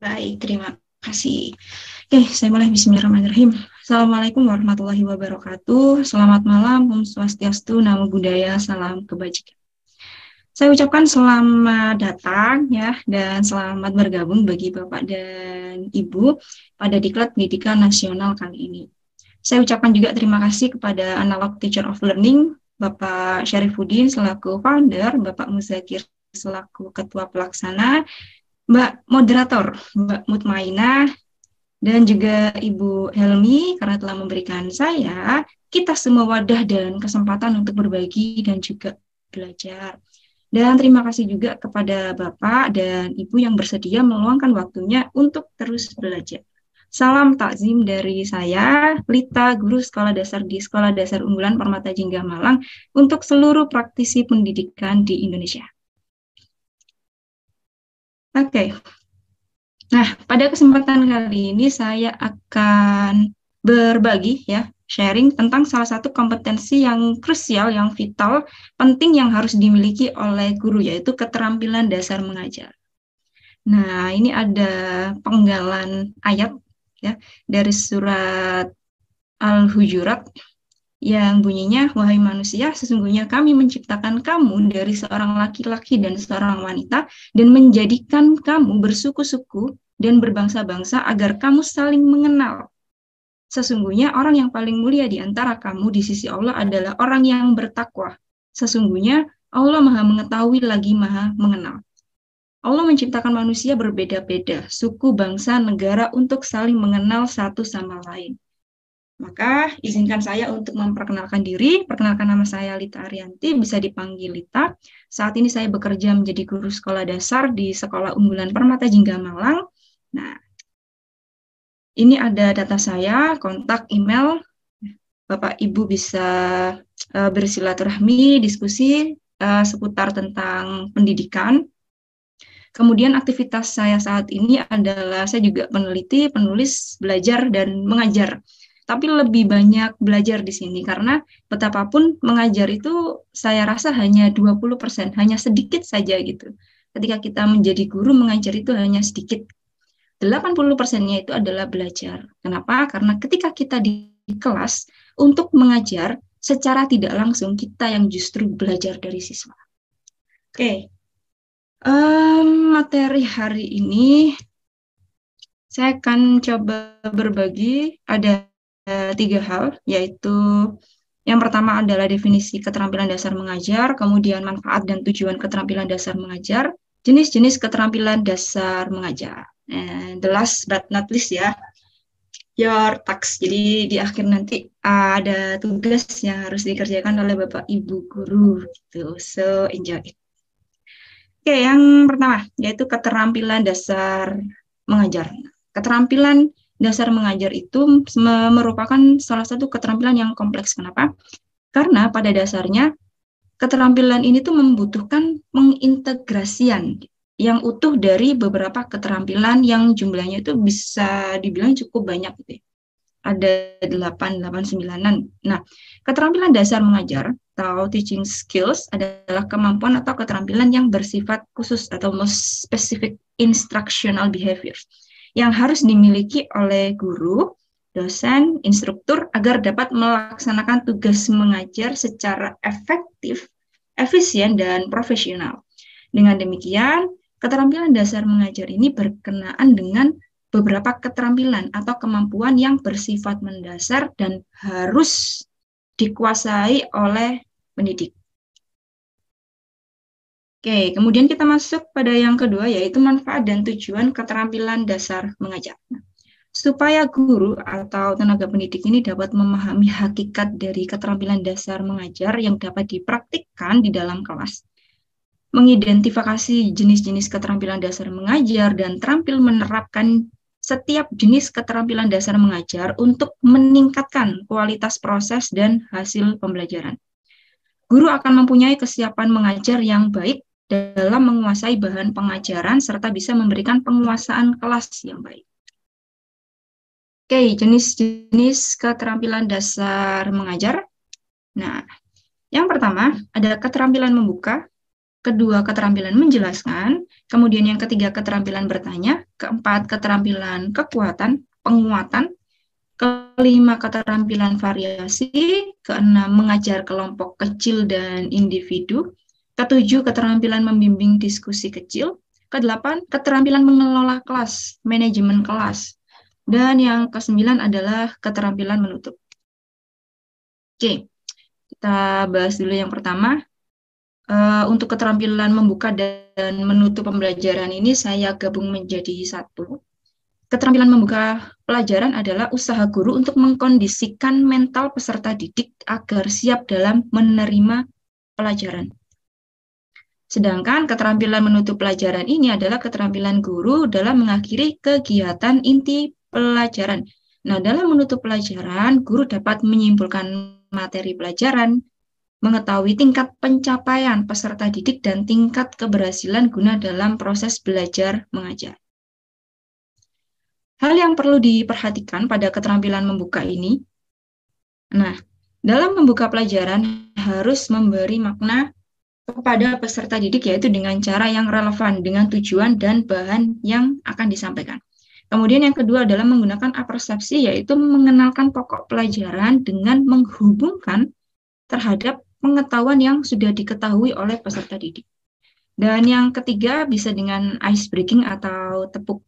Baik, terima kasih. Oke, saya mulai. Bismillahirrahmanirrahim. Assalamualaikum warahmatullahi wabarakatuh. Selamat malam, Om Swastiastu, Namo Buddhaya, salam kebajikan. Saya ucapkan selamat datang ya dan selamat bergabung bagi Bapak dan Ibu pada Diklat Pendidikan Nasional kali ini. Saya ucapkan juga terima kasih kepada Analog Teacher of Learning, Bapak Syarifuddin selaku founder, Bapak Muzakir selaku ketua pelaksana, Mbak Moderator, Mbak Mutmainah, dan juga Ibu Helmi karena telah memberikan kita semua wadah dan kesempatan untuk berbagi dan juga belajar. Dan terima kasih juga kepada Bapak dan Ibu yang bersedia meluangkan waktunya untuk terus belajar. Salam takzim dari saya, Lita, guru sekolah dasar di Sekolah Dasar Unggulan Permata Jingga Malang untuk seluruh praktisi pendidikan di Indonesia. Oke. Nah, pada kesempatan kali ini saya akan berbagi sharing tentang salah satu kompetensi yang krusial, yang vital, penting yang harus dimiliki oleh guru, yaitu keterampilan dasar mengajar. Nah, ini ada penggalan ayat dari surat Al-Hujurat yang bunyinya, wahai manusia, sesungguhnya kami menciptakan kamu dari seorang laki-laki dan seorang wanita dan menjadikan kamu bersuku-suku dan berbangsa-bangsa agar kamu saling mengenal. Sesungguhnya orang yang paling mulia di antara kamu di sisi Allah adalah orang yang bertakwa. Sesungguhnya Allah Maha mengetahui lagi Maha mengenal. Allah menciptakan manusia berbeda-beda, suku, bangsa, negara untuk saling mengenal satu sama lain. Maka izinkan saya untuk memperkenalkan diri. Perkenalkan, nama saya Lita Arianti, bisa dipanggil Lita. Saat ini saya bekerja menjadi guru sekolah dasar di Sekolah Unggulan Permata Jingga Malang. Nah, ini ada data saya, kontak, email. Bapak Ibu bisa bersilaturahmi, diskusi seputar tentang pendidikan. Kemudian aktivitas saya saat ini adalah saya juga peneliti, penulis, belajar, dan mengajar. Tapi lebih banyak belajar di sini karena betapapun mengajar itu saya rasa hanya 20%, hanya sedikit saja gitu. Ketika kita menjadi guru, mengajar itu hanya sedikit. 80%-nya itu adalah belajar. Kenapa? Karena ketika kita di kelas untuk mengajar, secara tidak langsung kita yang justru belajar dari siswa. Oke. Materi hari ini saya akan coba berbagi ada 3 hal, yaitu yang pertama adalah definisi keterampilan dasar mengajar, kemudian manfaat dan tujuan keterampilan dasar mengajar, jenis-jenis keterampilan dasar mengajar. And the last but not least your task. Jadi di akhir nanti ada tugas yang harus dikerjakan oleh Bapak Ibu guru gitu. So enjoy it. Oke, yang pertama yaitu keterampilan dasar mengajar. Keterampilan dasar mengajar itu merupakan salah satu keterampilan yang kompleks. Kenapa? Karena pada dasarnya keterampilan ini tuh membutuhkan pengintegrasian yang utuh dari beberapa keterampilan yang jumlahnya itu bisa dibilang cukup banyak gitu. Ada 8, 9-an. Nah, keterampilan dasar mengajar atau teaching skills adalah kemampuan atau keterampilan yang bersifat khusus atau most specific instructional behavior yang harus dimiliki oleh guru, dosen, instruktur agar dapat melaksanakan tugas mengajar secara efektif, efisien, dan profesional. Dengan demikian, keterampilan dasar mengajar ini berkenaan dengan beberapa keterampilan atau kemampuan yang bersifat mendasar dan harus dikuasai oleh pendidik. Oke, kemudian kita masuk pada yang kedua, yaitu manfaat dan tujuan keterampilan dasar mengajar. Supaya guru atau tenaga pendidik ini dapat memahami hakikat dari keterampilan dasar mengajar yang dapat dipraktikkan di dalam kelas, mengidentifikasi jenis-jenis keterampilan dasar mengajar, dan terampil menerapkan setiap jenis keterampilan dasar mengajar untuk meningkatkan kualitas proses dan hasil pembelajaran. Guru akan mempunyai kesiapan mengajar yang baik dalam menguasai bahan pengajaran serta bisa memberikan penguasaan kelas yang baik. Oke, jenis-jenis keterampilan dasar mengajar. Nah, yang pertama ada keterampilan membuka, kedua keterampilan menjelaskan, kemudian yang ketiga keterampilan bertanya, keempat keterampilan kekuatan, penguatan, kelima keterampilan variasi, keenam mengajar kelompok kecil dan individu, ketujuh keterampilan membimbing diskusi kecil, kedelapan keterampilan mengelola kelas, manajemen kelas, dan yang kesembilan adalah keterampilan menutup. Oke, kita bahas dulu yang pertama. Untuk keterampilan membuka dan menutup pembelajaran ini saya gabung menjadi satu. Keterampilan membuka pelajaran adalah usaha guru untuk mengkondisikan mental peserta didik agar siap dalam menerima pelajaran. Sedangkan keterampilan menutup pelajaran ini adalah keterampilan guru dalam mengakhiri kegiatan inti pelajaran. Nah, dalam menutup pelajaran, guru dapat menyimpulkan materi pelajaran, mengetahui tingkat pencapaian peserta didik dan tingkat keberhasilan guna dalam proses belajar mengajar. Hal yang perlu diperhatikan pada keterampilan membuka ini, nah, dalam membuka pelajaran harus memberi makna kepada peserta didik yaitu dengan cara yang relevan dengan tujuan dan bahan yang akan disampaikan. Kemudian yang kedua adalah menggunakan apersepsi yaitu mengenalkan pokok pelajaran dengan menghubungkan terhadap pengetahuan yang sudah diketahui oleh peserta didik. Dan yang ketiga bisa dengan ice breaking atau tepuk.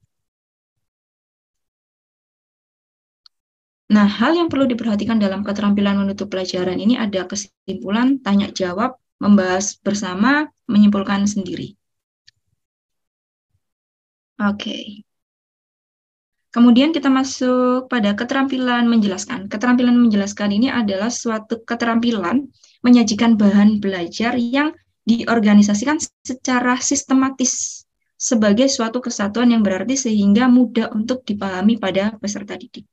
Nah, hal yang perlu diperhatikan dalam keterampilan menutup pelajaran ini ada kesimpulan, tanya jawab, membahas bersama, menyimpulkan sendiri. Oke. Kemudian kita masuk pada keterampilan menjelaskan. Keterampilan menjelaskan ini adalah suatu keterampilan menyajikan bahan belajar yang diorganisasikan secara sistematis sebagai suatu kesatuan yang berarti sehingga mudah untuk dipahami pada peserta didik.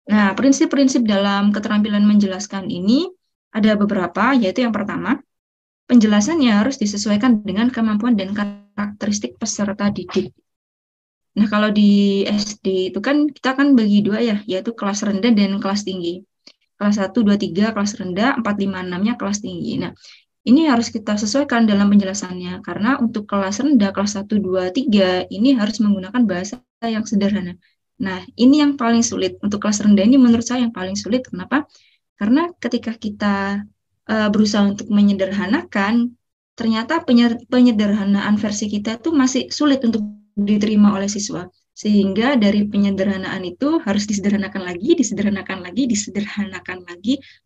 Nah, prinsip-prinsip dalam keterampilan menjelaskan ini ada beberapa, yaitu yang pertama, penjelasannya harus disesuaikan dengan kemampuan dan karakteristik peserta didik. Nah, kalau di SD itu kan kita kan bagi dua ya, yaitu kelas rendah dan kelas tinggi. Kelas 1, 2, 3 kelas rendah, 4, 5, 6-nya kelas tinggi. Nah, ini harus kita sesuaikan dalam penjelasannya, karena untuk kelas rendah, kelas 1, 2, 3, ini harus menggunakan bahasa yang sederhana. Nah, ini yang paling sulit. Untuk kelas rendah ini menurut saya yang paling sulit. Kenapa? Karena ketika kita berusaha untuk menyederhanakan, ternyata penyederhanaan versi kita itu masih sulit untuk diterima oleh siswa. Sehingga dari penyederhanaan itu harus disederhanakan lagi,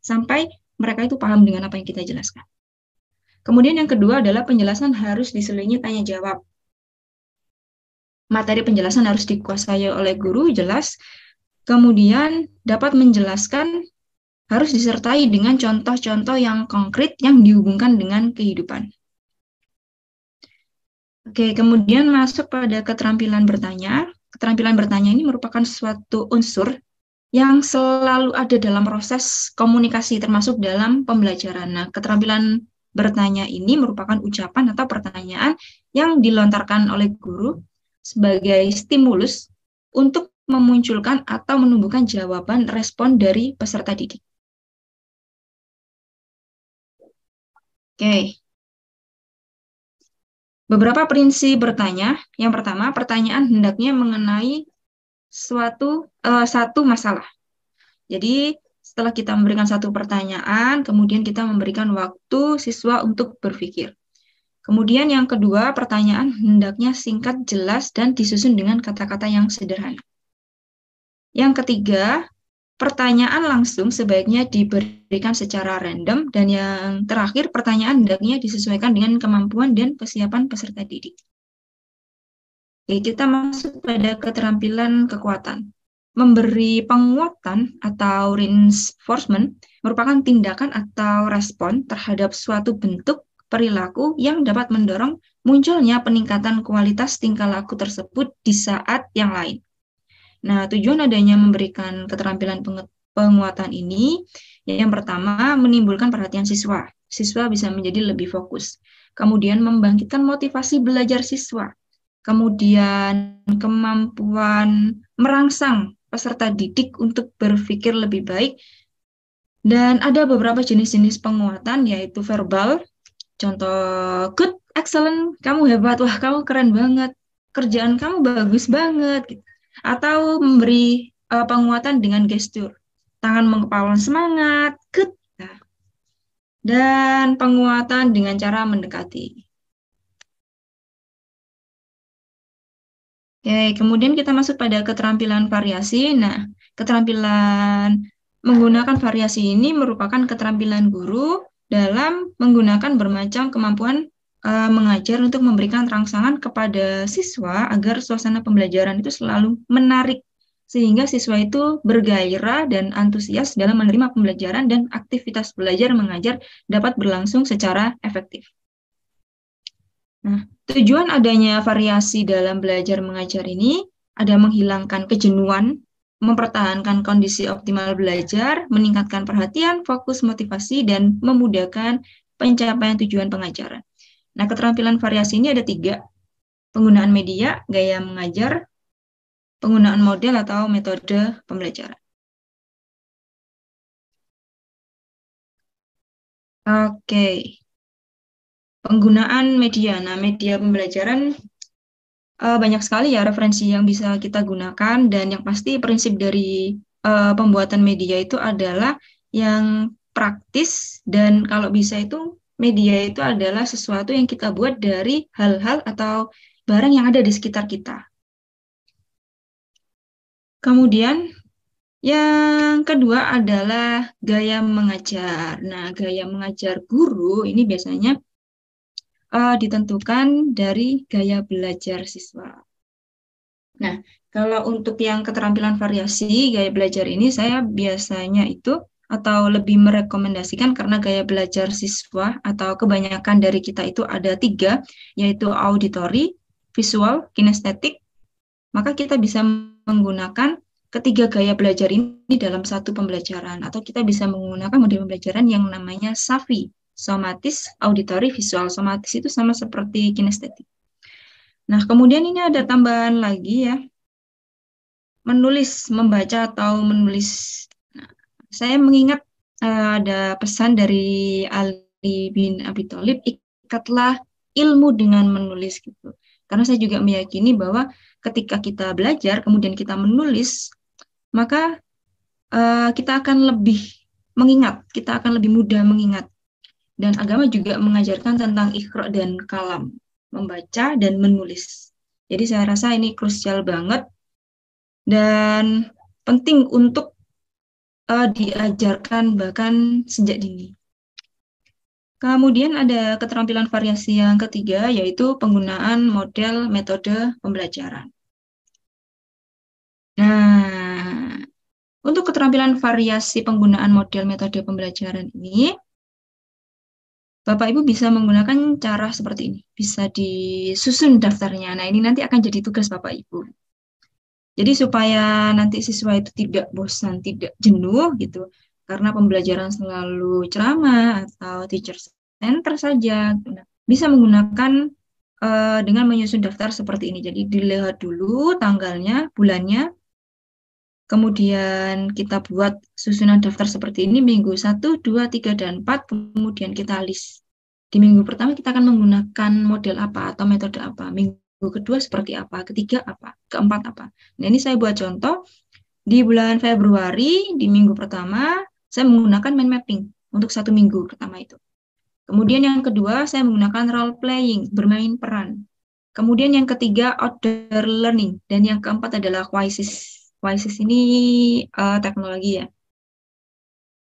sampai mereka itu paham dengan apa yang kita jelaskan. Kemudian yang kedua adalah penjelasan harus diselingi tanya jawab. Materi penjelasan harus dikuasai oleh guru, jelas. Kemudian dapat menjelaskan harus disertai dengan contoh-contoh yang konkret yang dihubungkan dengan kehidupan. Oke, kemudian masuk pada keterampilan bertanya. Keterampilan bertanya ini merupakan suatu unsur yang selalu ada dalam proses komunikasi, termasuk dalam pembelajaran. Nah, keterampilan bertanya ini merupakan ucapan atau pertanyaan yang dilontarkan oleh guru sebagai stimulus untuk memunculkan atau menumbuhkan jawaban respon dari peserta didik. Oke. Beberapa prinsip bertanya. Yang pertama, pertanyaan hendaknya mengenai satu masalah. Jadi, setelah kita memberikan satu pertanyaan, kemudian kita memberikan waktu siswa untuk berpikir. Kemudian yang kedua, pertanyaan hendaknya singkat, jelas, dan disusun dengan kata-kata yang sederhana. Yang ketiga, pertanyaan langsung sebaiknya diberikan secara random, dan yang terakhir, pertanyaan hendaknya disesuaikan dengan kemampuan dan kesiapan peserta didik. Oke, kita masuk pada keterampilan kekuatan. Memberi penguatan atau reinforcement merupakan tindakan atau respon terhadap suatu bentuk perilaku yang dapat mendorong munculnya peningkatan kualitas tingkah laku tersebut di saat yang lain. Nah, tujuan adanya memberikan keterampilan penguatan ini, yang pertama, menimbulkan perhatian siswa. Siswa bisa menjadi lebih fokus. Kemudian, membangkitkan motivasi belajar siswa. Kemudian, kemampuan merangsang peserta didik untuk berpikir lebih baik. Dan ada beberapa jenis-jenis penguatan, yaitu verbal, Contoh, good, excellent, kamu hebat, wah kamu keren banget, kerjaan kamu bagus banget, gitu. Atau memberi penguatan dengan gestur, tangan mengepalkan semangat, good. Nah, dan penguatan dengan cara mendekati. Oke, kemudian kita masuk pada keterampilan variasi. Nah, keterampilan menggunakan variasi ini merupakan keterampilan guru dalam menggunakan bermacam kemampuan mengajar untuk memberikan rangsangan kepada siswa agar suasana pembelajaran itu selalu menarik, sehingga siswa itu bergairah dan antusias dalam menerima pembelajaran dan aktivitas belajar mengajar dapat berlangsung secara efektif. Nah, tujuan adanya variasi dalam belajar mengajar ini ada menghilangkan kejenuhan, mempertahankan kondisi optimal belajar, meningkatkan perhatian, fokus, motivasi, dan memudahkan pencapaian tujuan pengajaran. Nah, keterampilan variasi ini ada 3. Penggunaan media, gaya mengajar, penggunaan model atau metode pembelajaran. Oke. Penggunaan media. Nah, media pembelajaran banyak sekali ya referensi yang bisa kita gunakan, dan yang pasti prinsip dari pembuatan media itu adalah yang praktis, dan kalau bisa itu media itu adalah sesuatu yang kita buat dari hal-hal atau barang yang ada di sekitar kita. Kemudian yang kedua adalah gaya mengajar. Nah, gaya mengajar guru ini biasanya ditentukan dari gaya belajar siswa. Nah, kalau untuk yang keterampilan variasi gaya belajar ini saya biasanya itu atau lebih merekomendasikan, karena gaya belajar siswa atau kebanyakan dari kita itu ada 3, yaitu auditory, visual, kinestetik, maka kita bisa menggunakan ketiga gaya belajar ini dalam satu pembelajaran, atau kita bisa menggunakan model pembelajaran yang namanya SAVI, somatis, auditory, visual. Somatis itu sama seperti kinestetik. Nah, kemudian ini ada tambahan lagi ya, menulis, membaca atau menulis. Nah, saya mengingat ada pesan dari Ali bin Abi Thalib, ikatlah ilmu dengan menulis gitu. Karena saya juga meyakini bahwa ketika kita belajar, kemudian kita menulis, maka kita akan lebih mengingat, kita akan lebih mudah mengingat. Dan agama juga mengajarkan tentang iqra dan kalam, membaca dan menulis. Jadi saya rasa ini krusial banget dan penting untuk diajarkan bahkan sejak dini. Kemudian ada keterampilan variasi yang ketiga, yaitu penggunaan model metode pembelajaran. Nah, untuk keterampilan variasi penggunaan model metode pembelajaran ini, Bapak Ibu bisa menggunakan cara seperti ini. Bisa disusun daftarnya. Nah, ini nanti akan jadi tugas Bapak Ibu. Jadi supaya nanti siswa itu tidak bosan, tidak jenuh gitu, karena pembelajaran selalu ceramah atau teacher center saja, bisa menggunakan dengan menyusun daftar seperti ini. Jadi dilihat dulu tanggalnya, bulannya, kemudian kita buat susunan daftar seperti ini minggu 1, 2, 3, dan 4, kemudian kita list. Di minggu pertama kita akan menggunakan model apa atau metode apa, minggu kedua seperti apa, ketiga apa, keempat apa. Nah, ini saya buat contoh, di bulan Februari, di minggu pertama, saya menggunakan mind mapping untuk 1 minggu pertama itu. Kemudian yang kedua, saya menggunakan role playing, bermain peran. Kemudian yang ketiga, outdoor learning. Dan yang keempat adalah Quizzes. Quizzes ini teknologi ya.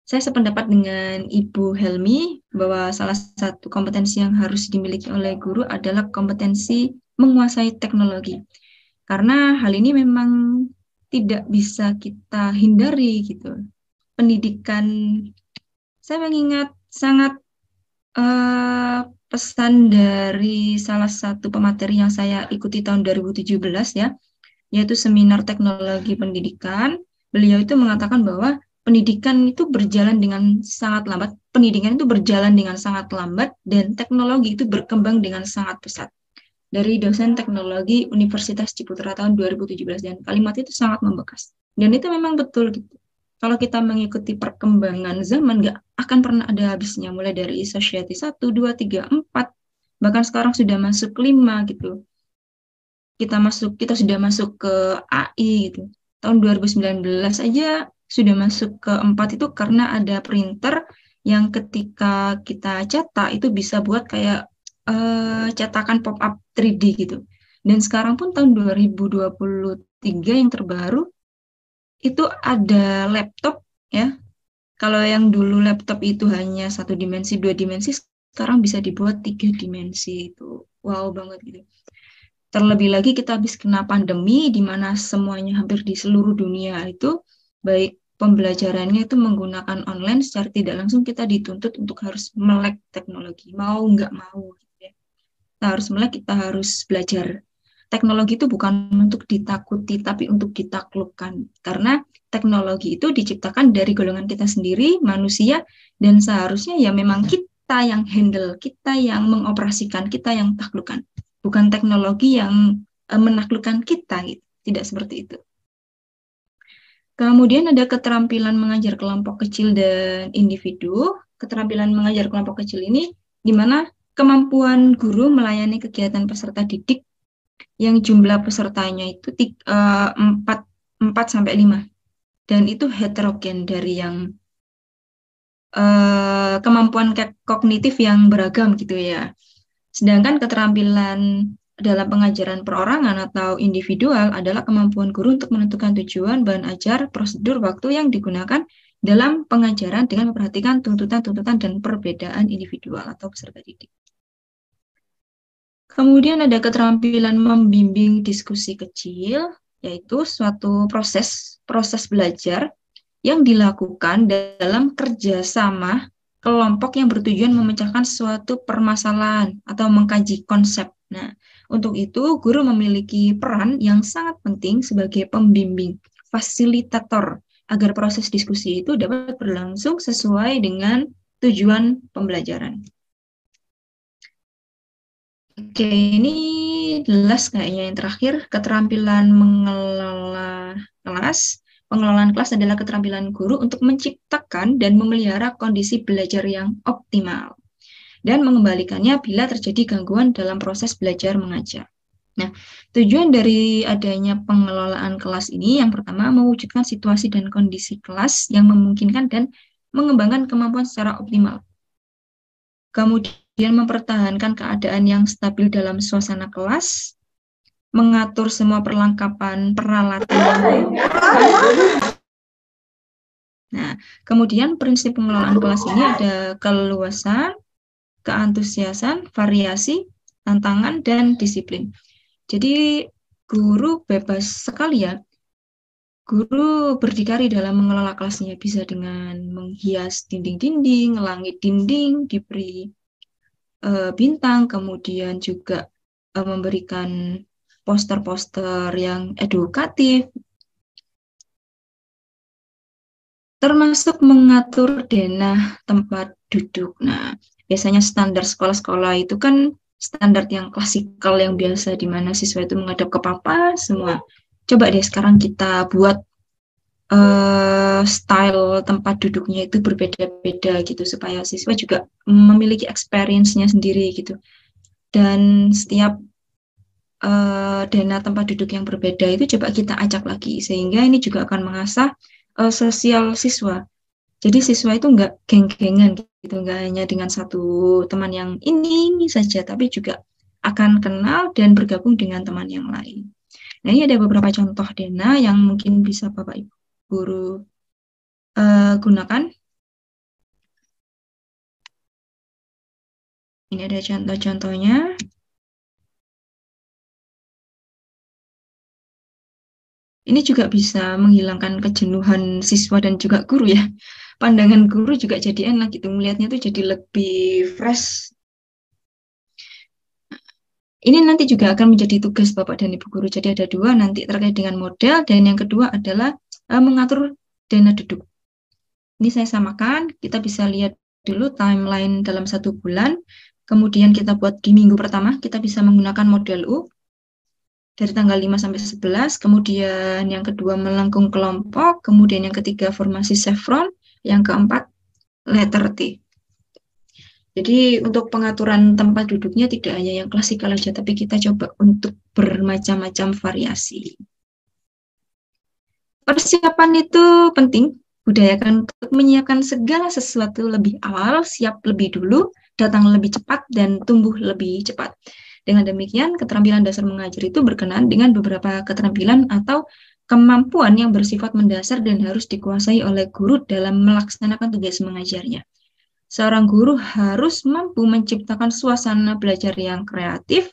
Saya sependapat dengan Ibu Helmi bahwa salah satu kompetensi yang harus dimiliki oleh guru adalah kompetensi menguasai teknologi. Karena hal ini memang tidak bisa kita hindari gitu. Pendidikan, saya mengingat sangat pesan dari salah satu pemateri yang saya ikuti tahun 2017 ya, yaitu seminar teknologi pendidikan. Beliau itu mengatakan bahwa pendidikan itu berjalan dengan sangat lambat, dan teknologi itu berkembang dengan sangat pesat. Dari dosen teknologi Universitas Ciputra tahun 2017, dan kalimat itu sangat membekas. Dan itu memang betul gitu. kalau kita mengikuti perkembangan zaman, nggak akan pernah ada habisnya, mulai dari Society 1, 2, 3, 4, bahkan sekarang sudah masuk 5 gitu. Kita sudah masuk ke AI gitu. Tahun 2019 aja sudah masuk ke 4 itu karena ada printer yang ketika kita cetak itu bisa buat kayak cetakan pop-up 3D gitu. Dan sekarang pun tahun 2023 yang terbaru itu ada laptop ya. Kalau yang dulu laptop itu hanya 1 dimensi, 2 dimensi, sekarang bisa dibuat 3 dimensi itu. Wow banget gitu. Terlebih lagi kita habis kena pandemi di mana semuanya hampir di seluruh dunia itu baik pembelajarannya itu menggunakan online, secara tidak langsung kita dituntut untuk harus melek teknologi, mau nggak mau gitu ya. Kita harus melek, kita harus belajar. Teknologi itu bukan untuk ditakuti, tapi untuk ditaklukkan. Karena teknologi itu diciptakan dari golongan kita sendiri, manusia, dan seharusnya ya memang kita yang handle, kita yang mengoperasikan, kita yang taklukkan. Bukan teknologi yang menaklukkan kita, gitu. Tidak seperti itu. Kemudian ada keterampilan mengajar kelompok kecil dan individu. Keterampilan mengajar kelompok kecil ini di mana kemampuan guru melayani kegiatan peserta didik yang jumlah pesertanya itu 4 sampai 5. Dan itu heterogen dari yang kemampuan kognitif yang beragam gitu ya. Sedangkan keterampilan dalam pengajaran perorangan atau individual adalah kemampuan guru untuk menentukan tujuan, bahan ajar, prosedur, waktu yang digunakan dalam pengajaran dengan memperhatikan tuntutan-tuntutan dan perbedaan individual atau peserta didik. Kemudian ada keterampilan membimbing diskusi kecil, yaitu suatu proses belajar yang dilakukan dalam kerjasama kelompok yang bertujuan memecahkan suatu permasalahan atau mengkaji konsep. Nah, untuk itu guru memiliki peran yang sangat penting sebagai pembimbing, fasilitator, agar proses diskusi itu dapat berlangsung sesuai dengan tujuan pembelajaran. Oke, ini jelas kayaknya yang terakhir, keterampilan mengelola kelas. Pengelolaan kelas adalah keterampilan guru untuk menciptakan dan memelihara kondisi belajar yang optimal dan mengembalikannya bila terjadi gangguan dalam proses belajar mengajar. Nah, tujuan dari adanya pengelolaan kelas ini yang pertama mewujudkan situasi dan kondisi kelas yang memungkinkan dan mengembangkan kemampuan secara optimal. Kemudian mempertahankan keadaan yang stabil dalam suasana kelas, mengatur semua perlengkapan peralatan yang dibutuhkan. Nah, kemudian prinsip pengelolaan kelas ini ada keleluasan, keantusiasan, variasi, tantangan, dan disiplin. Jadi guru bebas sekali ya. Guru berdikari dalam mengelola kelasnya, bisa dengan menghias dinding-dinding, langit dinding, diberi bintang, kemudian juga memberikan poster-poster yang edukatif, termasuk mengatur denah tempat duduk. Nah, biasanya standar sekolah-sekolah itu kan standar yang klasikal yang biasa di mana siswa itu menghadap ke papan semua. Coba deh sekarang kita buat style tempat duduknya itu berbeda-beda gitu supaya siswa juga memiliki experience-nya sendiri gitu. Dan setiap dana tempat duduk yang berbeda itu coba kita acak lagi sehingga ini juga akan mengasah sosial siswa. Jadi siswa itu nggak geng-gengan gitu, nggak hanya dengan satu teman yang ini saja, tapi juga akan kenal dan bergabung dengan teman yang lain. Nah, ini ada beberapa contoh dana yang mungkin bisa Bapak Ibu guru gunakan. Ini ada contoh-contohnya. Ini juga bisa menghilangkan kejenuhan siswa dan juga guru ya. Pandangan guru juga jadi enak gitu, melihatnya tuh jadi lebih fresh. Ini nanti juga akan menjadi tugas Bapak dan Ibu guru. Jadi ada 2 nanti terkait dengan model, dan yang kedua adalah mengatur dana duduk. Ini saya samakan, kita bisa lihat dulu timeline dalam 1 bulan. Kemudian kita buat di minggu pertama, kita bisa menggunakan model U. dari tanggal 5 sampai 11, kemudian yang kedua melengkung kelompok, kemudian yang ketiga formasi chevron, yang keempat letter T. Jadi untuk pengaturan tempat duduknya tidak hanya yang klasikal aja, tapi kita coba untuk bermacam-macam variasi. Persiapan itu penting, budayakan untuk menyiapkan segala sesuatu lebih awal, siap lebih dulu, datang lebih cepat, dan tumbuh lebih cepat. Dengan demikian, keterampilan dasar mengajar itu berkenaan dengan beberapa keterampilan atau kemampuan yang bersifat mendasar dan harus dikuasai oleh guru dalam melaksanakan tugas mengajarnya. Seorang guru harus mampu menciptakan suasana belajar yang kreatif,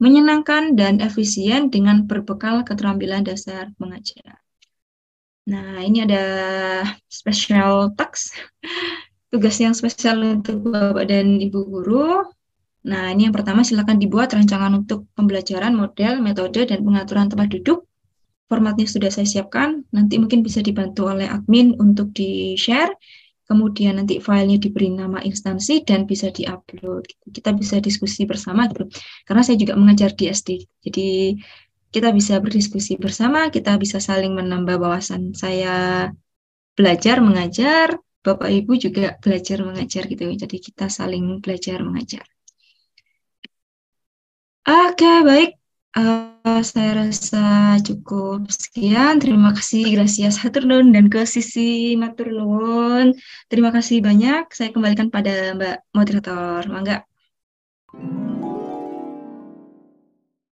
menyenangkan, dan efisien dengan berbekal keterampilan dasar mengajar. Nah, ini ada special task, tugas yang spesial untuk Bapak dan Ibu guru. Nah, ini yang pertama, silakan dibuat rancangan untuk pembelajaran, model, metode, dan pengaturan tempat duduk. Formatnya sudah saya siapkan, nanti mungkin bisa dibantu oleh admin untuk di-share. Kemudian nanti filenya diberi nama instansi dan bisa di-upload. Kita bisa diskusi bersama gitu. Karena saya juga mengajar di SD. Jadi kita bisa berdiskusi bersama, kita bisa saling menambah wawasan. Saya belajar mengajar, Bapak Ibu juga belajar mengajar gitu. Jadi kita saling belajar mengajar. Oke, baik. Saya rasa cukup sekian. Terima kasih Gracias Haturnuhun dan ke sisi Matur Nuwun. Terima kasih banyak. Saya kembalikan pada Mbak Moderator. Mangga.